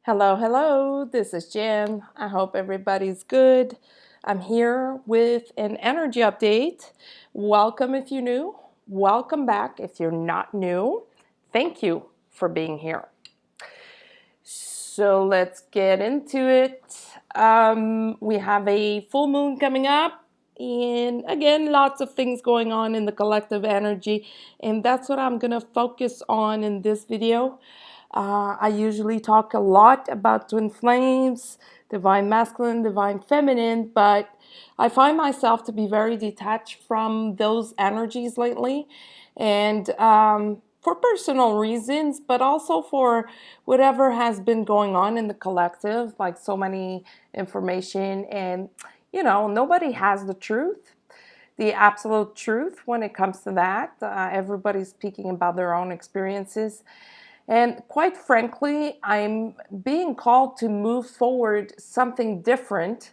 Hello, hello. This is Jan. I hope everybody's good. I'm here with an energy update. Welcome if you're new. Welcome back if you're not new. Thank you for being here. So let's get into it. We have a full moon coming up, and again, lots of things going on in the collective energy, and that's what I'm going to focus on in this video. I usually talk a lot about twin flames, divine masculine, divine feminine, but I find myself to be very detached from those energies lately. And for personal reasons, but also for whatever has been going on in the collective, like so many information. And, nobody has the truth, the absolute truth when it comes to that. Everybody's speaking about their own experiences. And quite frankly, I'm being called to move forward something different.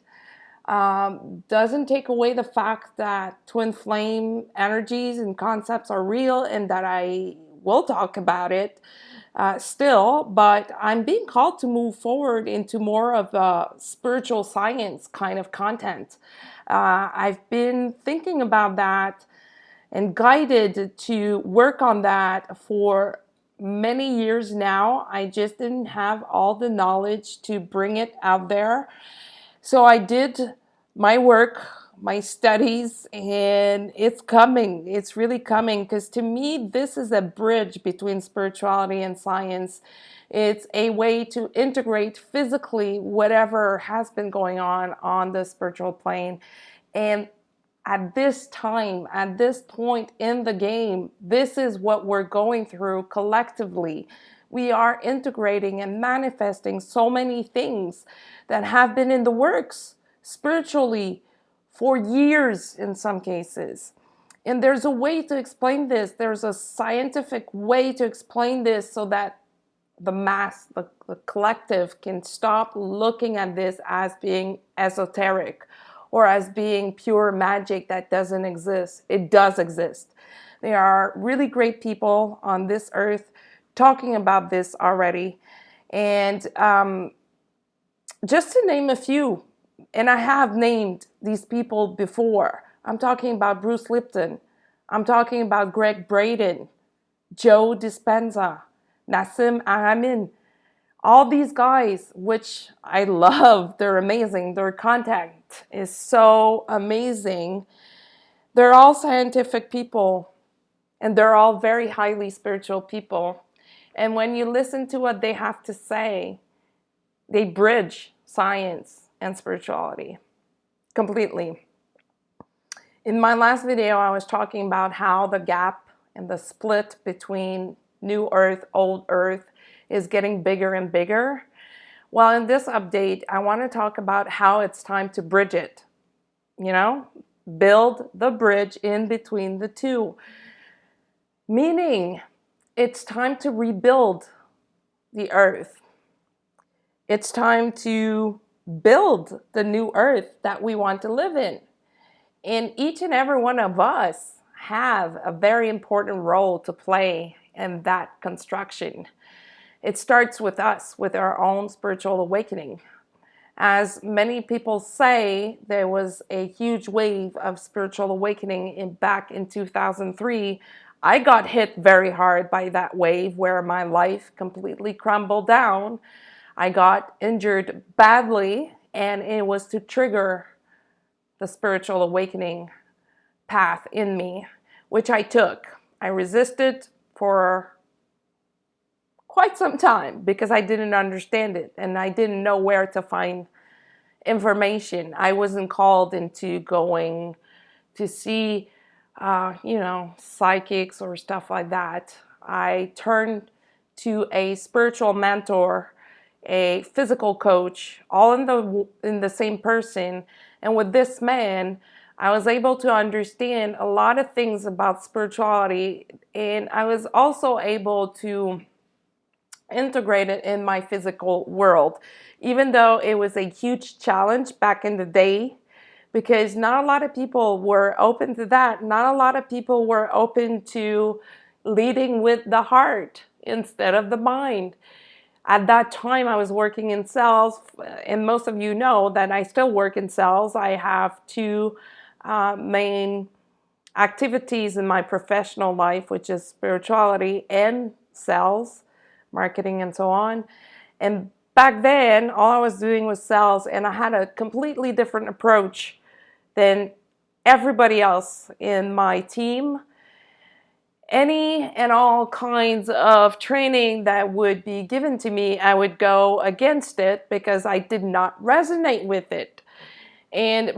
Doesn't take away the fact that twin flame energies and concepts are real and that I will talk about it still, but I'm being called to move forward into more of a spiritual science kind of content. I've been thinking about that and guided to work on that for many years now. I just didn't have all the knowledge to bring it out there. So I did my work, my studies, and it's coming. It's really coming because to me, this is a bridge between spirituality and science. It's a way to integrate physically whatever has been going on the spiritual plane. And at this time, at this point in the game, this is what we're going through collectively. We are integrating and manifesting so many things that have been in the works spiritually for years in some cases. And there's a way to explain this. There's a scientific way to explain this so that the mass, the collective can stop looking at this as being esoteric or as being pure magic that doesn't exist. It does exist. There are really great people on this earth talking about this already. And just to name a few, and I have named these people before. I'm talking about Bruce Lipton. I'm talking about Greg Braden, Joe Dispenza, Nassim Aramin. All these guys, which I love, they're amazing. Their content is so amazing. They're all scientific people, and they're all very highly spiritual people. And when you listen to what they have to say, they bridge science and spirituality completely. In my last video, I was talking about how the gap and the split between New Earth, Old Earth is getting bigger and bigger. Well, in this update, I want to talk about how it's time to bridge it. Build the bridge in between the two. Meaning, it's time to rebuild the earth. It's time to build the new earth that we want to live in. And each and every one of us have a very important role to play in that construction. It starts with us, with our own spiritual awakening. As many people say, there was a huge wave of spiritual awakening back in 2003. I got hit very hard by that wave where my life completely crumbled down. I got injured badly, and it was to trigger the spiritual awakening path in me, which I took. I resisted for quite some time because I didn't understand it and I didn't know where to find information. I wasn't called into going to see, psychics or stuff like that. I turned to a spiritual mentor, a physical coach, all in the same person. And with this man, I was able to understand a lot of things about spirituality, and I was also able to integrate it in my physical world, even though it was a huge challenge back in the day, because not a lot of people were open to that. Not a lot of people were open to leading with the heart instead of the mind. At that time, I was working in sales, and most of you know that I still work in sales. I have two main activities in my professional life, which is spirituality and sales, marketing, and so on. And back then, all I was doing was sales, and I had a completely different approach than everybody else in my team. Any and all kinds of training that would be given to me, I would go against it because I did not resonate with it. And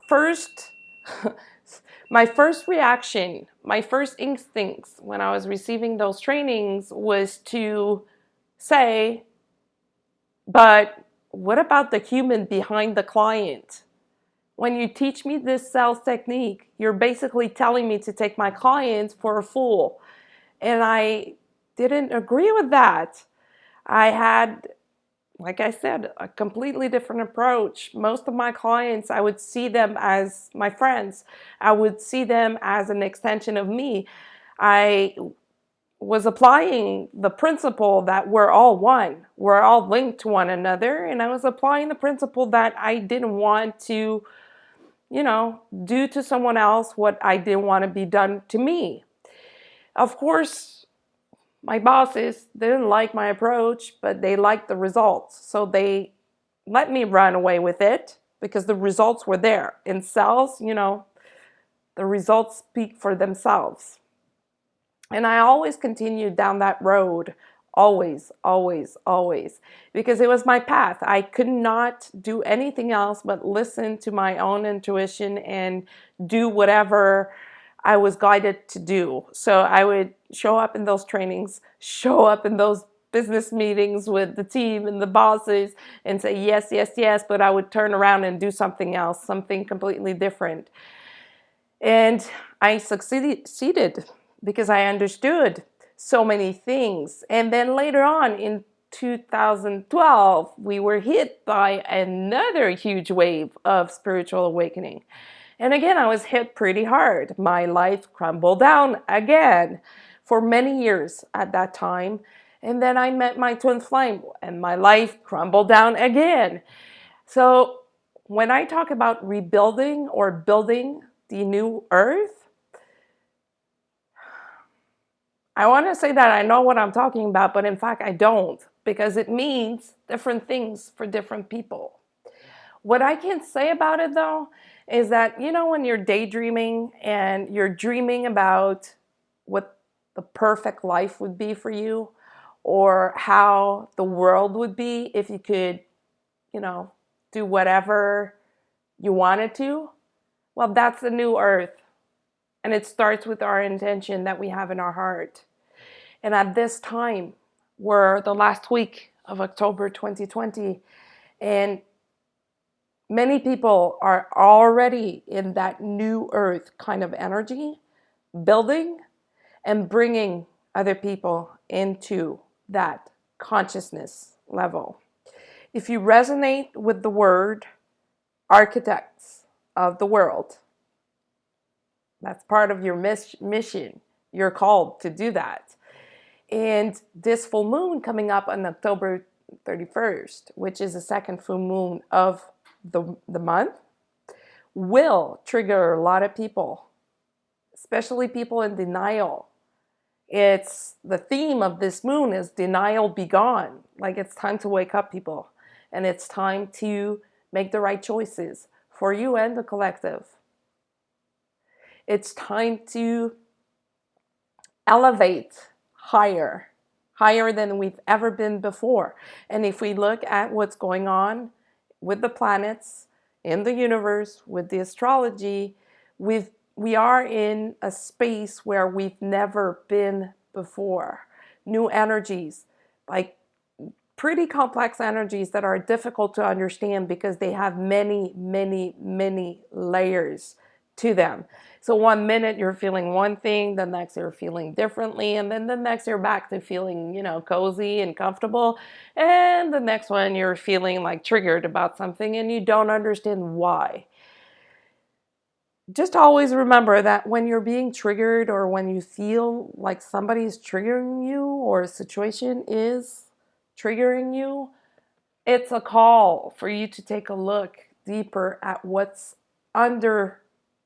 first my first reaction, my first instincts when I was receiving those trainings was to say, but what about the human behind the client? When you teach me this sales technique, you're basically telling me to take my clients for a fool. And I didn't agree with that. I had, like I said, a completely different approach. Most of my clients, I would see them as my friends. I would see them as an extension of me. I was applying the principle that we're all one. We're all linked to one another. And I was applying the principle that I didn't want to, do to someone else what I didn't want to be done to me. Of course, my bosses didn't like my approach, but they liked the results. So they let me run away with it because the results were there. In sales, the results speak for themselves. And I always continued down that road, always, always, always, because it was my path. I could not do anything else but listen to my own intuition and do whatever I was guided to do. So I would show up in those trainings, show up in those business meetings with the team and the bosses and say yes, yes, yes, but I would turn around and do something else, something completely different. And I succeeded because I understood so many things. And then later on in 2012, we were hit by another huge wave of spiritual awakening. And again, I was hit pretty hard. My life crumbled down again for many years at that time. And then I met my twin flame and my life crumbled down again. So when I talk about rebuilding or building the new earth, I want to say that I know what I'm talking about, but in fact I don't, because it means different things for different people. What I can say about it though is that, when you're daydreaming and you're dreaming about what the perfect life would be for you, or how the world would be if you could, do whatever you wanted to, well, that's the new earth. And it starts with our intention that we have in our heart. And at this time, we're the last week of October 2020, and many people are already in that new earth kind of energy, building and bringing other people into that consciousness level. If you resonate with the word architects of the world, that's part of your mission. You're called to do that. And this full moon coming up on October 31st, which is the second full moon of the month, will trigger a lot of people, especially people in denial. It's the theme of this moon is denial be gone. Like, it's time to wake up, people. And it's time to make the right choices for you and the collective. It's time to elevate higher than we've ever been before. And if we look at what's going on with the planets in the universe, with the astrology, we are in a space where we've never been before. New energies, like pretty complex energies that are difficult to understand because they have many, many, many layers to them. So one minute you're feeling one thing, the next you're feeling differently, and then the next you're back to feeling, cozy and comfortable, and the next one you're feeling like triggered about something and you don't understand why. just always remember that when you're being triggered or when you feel like somebody's triggering you or a situation is triggering you, it's a call for you to take a look deeper at what's under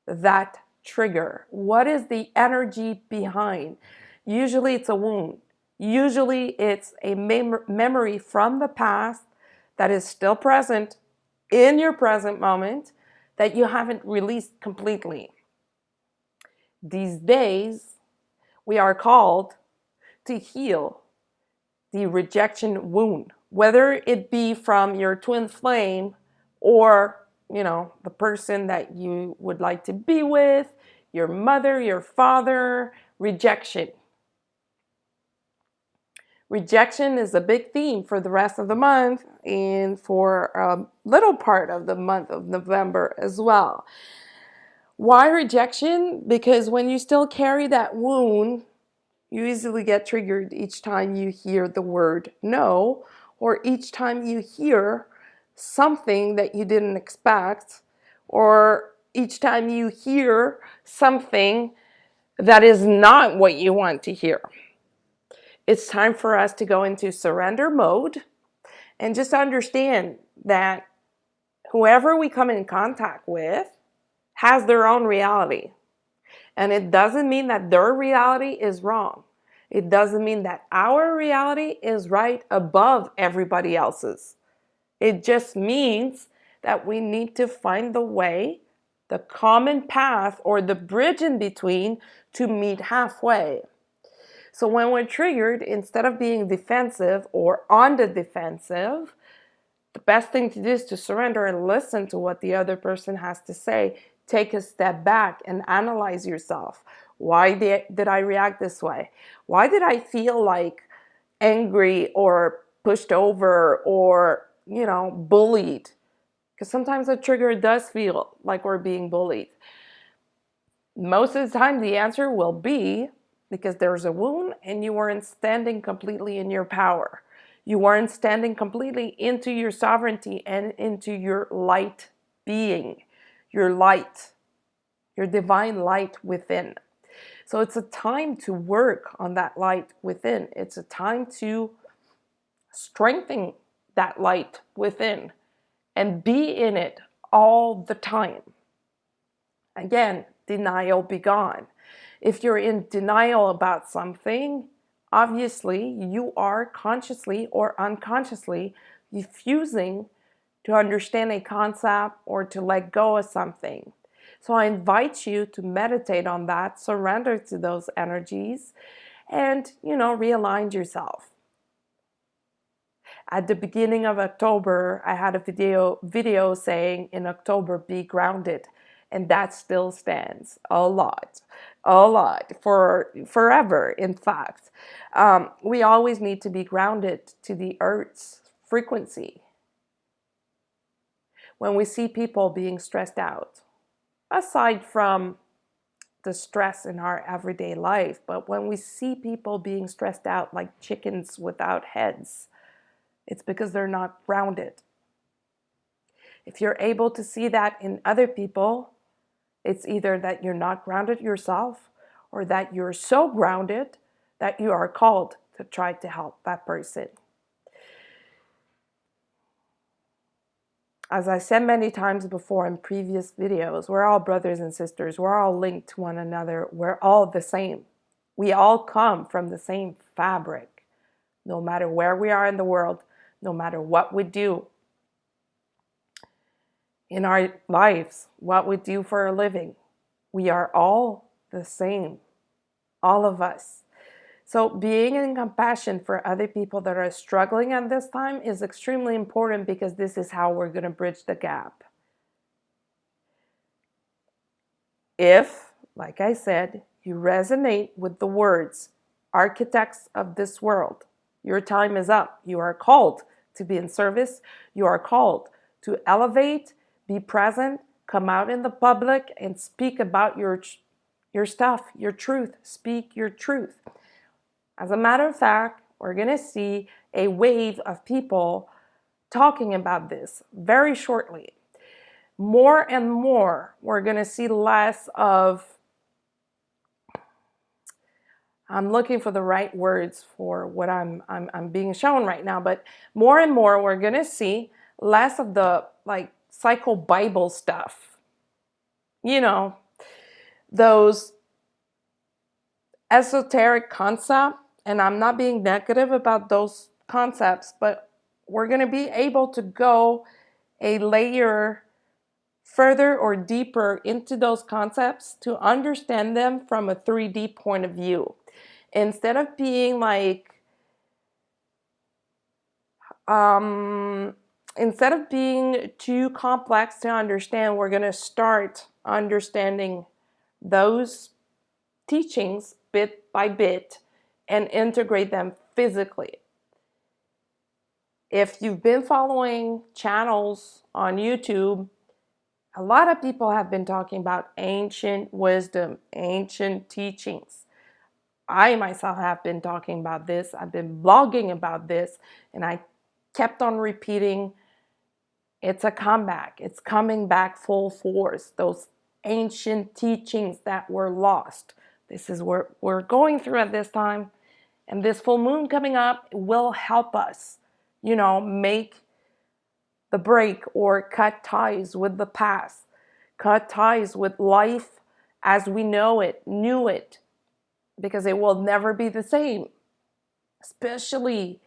that trigger. What is the energy behind? Usually it's a wound. Usually it's a memory from the past that is still present in your present moment that you haven't released completely. These days, we are called to heal the rejection wound, whether it be from your twin flame or, the person that you would like to be with, your mother, your father. Rejection. Rejection is a big theme for the rest of the month and for a little part of the month of November as well. Why rejection? Because when you still carry that wound, you easily get triggered each time you hear the word no, or each time you hear something that you didn't expect, or each time you hear something that is not what you want to hear. It's time for us to go into surrender mode and just understand that whoever we come in contact with has their own reality. And it doesn't mean that their reality is wrong. It doesn't mean that our reality is right above everybody else's. It just means that we need to find the way, the common path, or the bridge in between to meet halfway. So when we're triggered, instead of being defensive or on the defensive, the best thing to do is to surrender and listen to what the other person has to say. Take a step back and analyze yourself. Why did I react this way? Why did I feel like angry or pushed over or, bullied? Because sometimes a trigger does feel like we're being bullied. Most of the time, the answer will be because there's a wound and you weren't standing completely in your power. You weren't standing completely into your sovereignty and into your light being, your light, your divine light within. So it's a time to work on that light within. It's a time to strengthen that light within and be in it all the time. Again, denial be gone. If you're in denial about something, obviously you are consciously or unconsciously refusing to understand a concept or to let go of something. So I invite you to meditate on that, surrender to those energies, and, realign yourself. At the beginning of October, I had a video saying, in October, be grounded. And that still stands a lot, for forever, in fact. We always need to be grounded to the earth's frequency. When we see people being stressed out, aside from the stress in our everyday life, but when we see people being stressed out like chickens without heads, it's because they're not grounded. If you're able to see that in other people, it's either that you're not grounded yourself or that you're so grounded that you are called to try to help that person. As I said many times before in previous videos, we're all brothers and sisters. We're all linked to one another. We're all the same. We all come from the same fabric. No matter where we are in the world, no matter what we do in our lives, what we do for a living, we are all the same, all of us. So being in compassion for other people that are struggling at this time is extremely important because this is how we're going to bridge the gap. If, like I said, you resonate with the words, architects of this world, your time is up. You are called to be in service. You are called to elevate, be present, come out in the public and speak about your stuff, your truth. Speak your truth. As a matter of fact, we're going to see a wave of people talking about this very shortly. more and more, we're going to see less of, I'm looking for the right words for what I'm being shown right now, but more and more we're going to see less of the like psycho Bible stuff. You know, those esoteric concepts, and I'm not being negative about those concepts, but we're going to be able to go a layer further or deeper into those concepts to understand them from a 3D point of view. Instead of being like, instead of being too complex to understand, we're going to start understanding those teachings bit by bit and integrate them physically. If you've been following channels on YouTube, a lot of people have been talking about ancient wisdom, ancient teachings. I myself have been talking about this. I've been blogging about this, and I kept on repeating, it's a comeback. It's coming back full force. Those ancient teachings that were lost. This is what we're going through at this time. And this full moon coming up will help us, make the break or cut ties with the past, cut ties with life as we know it, knew it, because it will never be the same, especially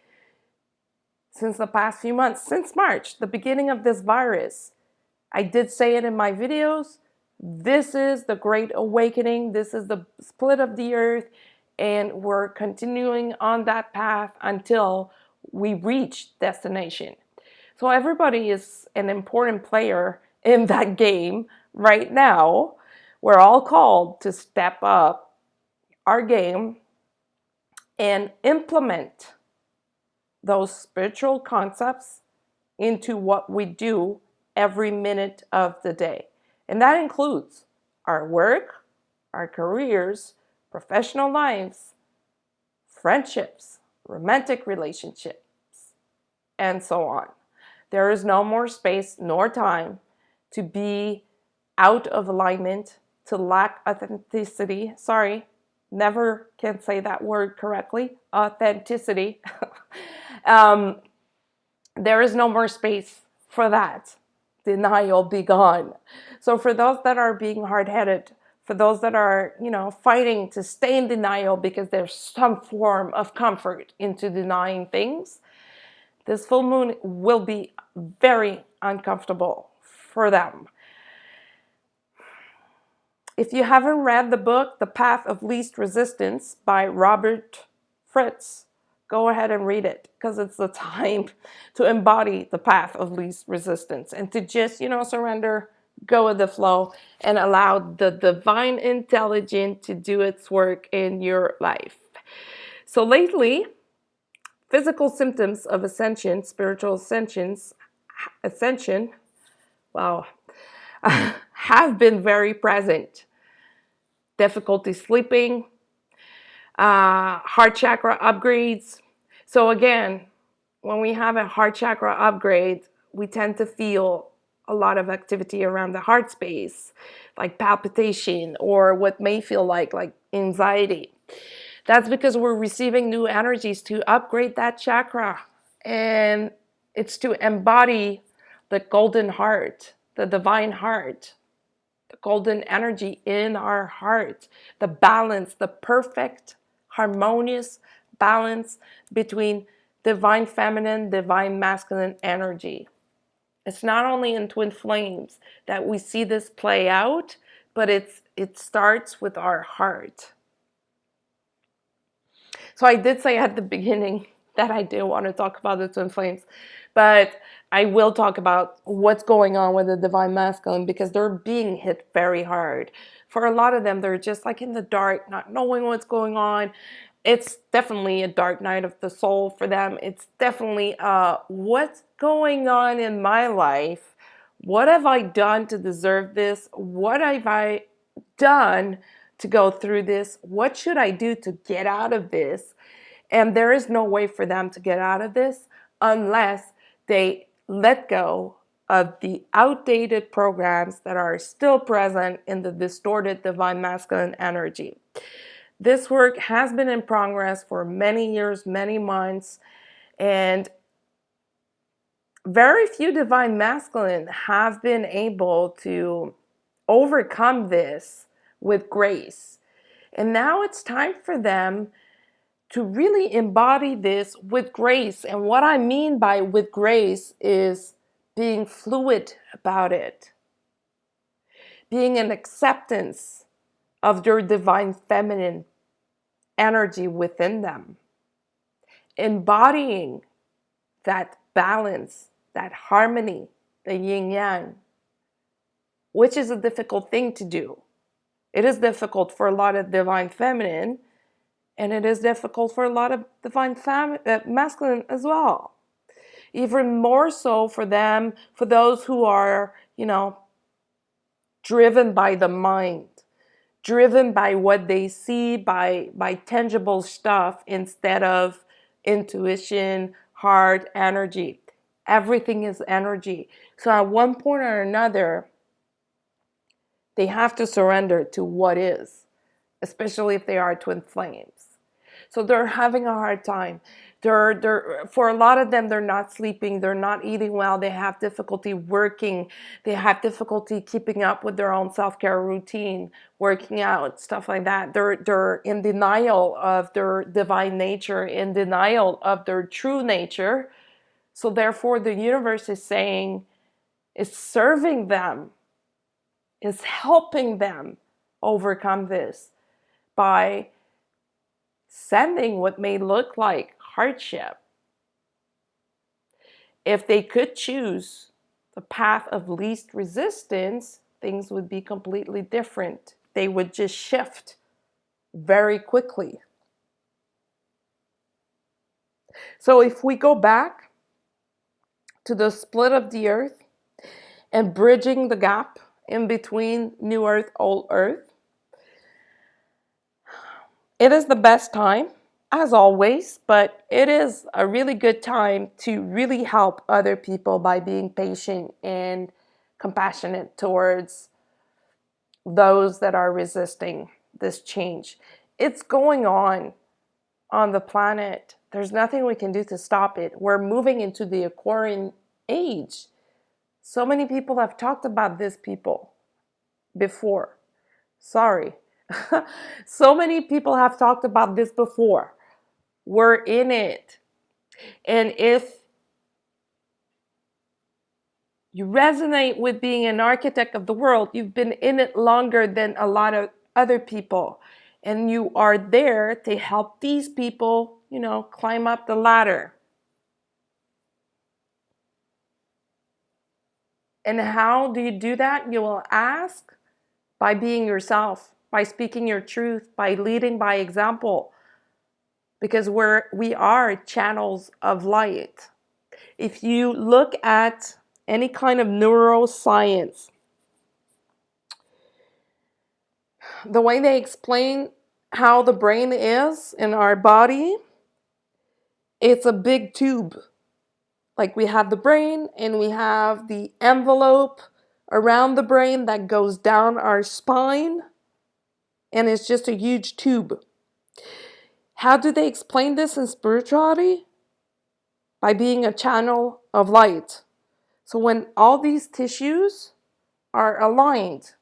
since the past few months, since March, the beginning of this virus. I did say it in my videos. This is the Great Awakening. This is the split of the earth. And we're continuing on that path until we reach destination. So everybody is an important player in that game right now. We're all called to step up our game and implement those spiritual concepts into what we do every minute of the day. And that includes our work, our careers, professional lives, friendships, romantic relationships, and so on. There is no more space nor time to be out of alignment, to lack authenticity. Sorry, never can say that word correctly. Authenticity. There is no more space for that. Denial be gone. So for those that are being hard-headed, for those that are, fighting to stay in denial because there's some form of comfort into denying things, this full moon will be very uncomfortable for them. If you haven't read the book, The Path of Least Resistance by Robert Fritz, go ahead and read it, because it's the time to embody the path of least resistance and to just, surrender, go with the flow, and allow the divine intelligence to do its work in your life. So lately, physical symptoms of ascension, spiritual ascension, wow, have been very present. Difficulty sleeping, heart chakra upgrades. So again, when we have a heart chakra upgrade, we tend to feel a lot of activity around the heart space, like palpitation or what may feel like anxiety. That's because we're receiving new energies to upgrade that chakra. And it's to embody the golden heart, the divine heart, the golden energy in our heart, the balance, the perfect, harmonious balance between divine feminine, divine masculine energy. It's not only in twin flames that we see this play out, but it starts with our heart. So I did say at the beginning that I didn't want to talk about the twin flames, but I will talk about what's going on with the divine masculine, because they're being hit very hard. For a lot of them, they're just like in the dark, not knowing what's going on. It's definitely a dark night of the soul for them. It's definitely what's going on in my life? What have I done to deserve this? What have I done to go through this? What should I do to get out of this? And there is no way for them to get out of this unless they let go of the outdated programs that are still present in the distorted divine masculine energy. This work has been in progress for many years, many months, and very few divine masculine have been able to overcome this with grace. And now it's time for them to really embody this with grace. And what I mean by with grace is being fluid about it, being an acceptance of their divine feminine energy within them, embodying that balance, that harmony, the yin yang, which is a difficult thing to do. It is difficult for a lot of divine feminine, and it is difficult for a lot of divine masculine as well. Even more so for them, for those who are, driven by the mind, driven by what they see, by tangible stuff instead of intuition, heart, energy. Everything is energy. So at one point or another, they have to surrender to what is, especially if they are twin flames. So they're having a hard time. For a lot of them, they're not sleeping, they're not eating well, they have difficulty working, they have difficulty keeping up with their own self-care routine, working out, stuff like that. They're in denial of their divine nature, in denial of their true nature. So therefore, the universe is saying, is serving them, is helping them overcome this by sending what may look like hardship. If they could choose the path of least resistance, things would be completely different. They would just shift very quickly. So if we go back to the split of the earth and bridging the gap in between New Earth, Old Earth, it is the best time, as always, but it is a really good time to really help other people by being patient and compassionate towards those that are resisting this change. It's going on the planet. There's nothing we can do to stop it. We're moving into the Aquarian age. So many people have talked about this before. Sorry. So many people have talked about this before. We're in it. And if you resonate with being an architect of the world, you've been in it longer than a lot of other people. And you are there to help these people, climb up the ladder. And how do you do that? You will ask by being yourself, by speaking your truth, by leading by example. Because we are channels of light. If you look at any kind of neuroscience, the way they explain how the brain is in our body, it's a big tube. Like we have the brain and we have the envelope around the brain that goes down our spine, and it's just a huge tube. How do they explain this in spirituality? By being a channel of light. So when all these tissues are aligned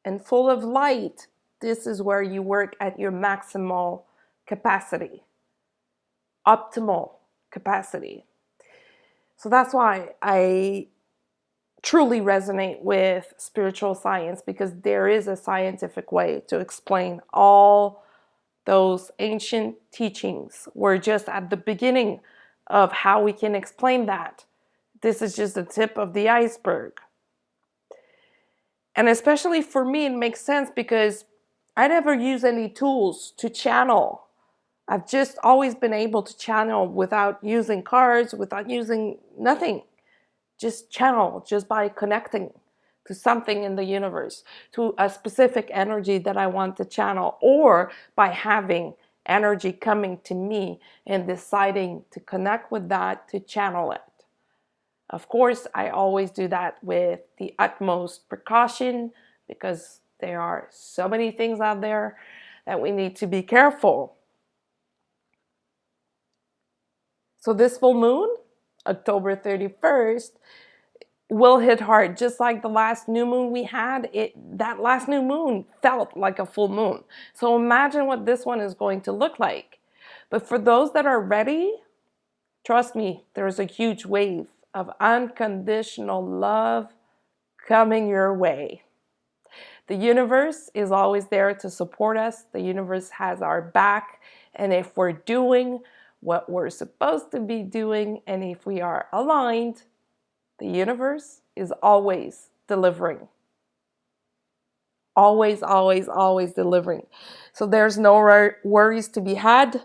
and full of light, this is where you work at your maximal capacity, optimal capacity. So that's why I truly resonate with spiritual science, because there is a scientific way to explain all those ancient teachings. We're just at the beginning of how we can explain that. This is just the tip of the iceberg. And especially for me, it makes sense because I never use any tools to channel. I've just always been able to channel without using cards, without using nothing. Just channel, just by connecting to something in the universe, to a specific energy that I want to channel, or by having energy coming to me and deciding to connect with that, to channel it. Of course, I always do that with the utmost precaution because there are so many things out there that we need to be careful. So this full moon, October 31st, will hit hard, just like the last new moon we had. That last new moon felt like a full moon. So imagine what this one is going to look like. But for those that are ready, trust me, there's a huge wave of unconditional love coming your way. The universe is always there to support us. The universe has our back. And if we're doing what we're supposed to be doing, and if we are aligned, the universe is always delivering. Always, always, always delivering. So there's no worries to be had,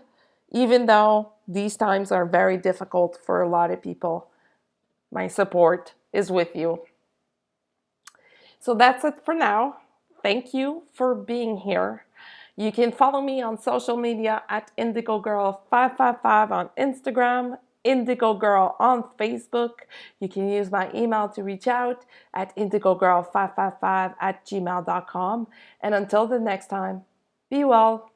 even though these times are very difficult for a lot of people. My support is with you. So that's it for now. Thank you for being here. You can follow me on social media at IndigoGirl555 on Instagram, IndigoGirl on Facebook. You can use my email to reach out at IndigoGirl555 at gmail.com. And until the next time, be well.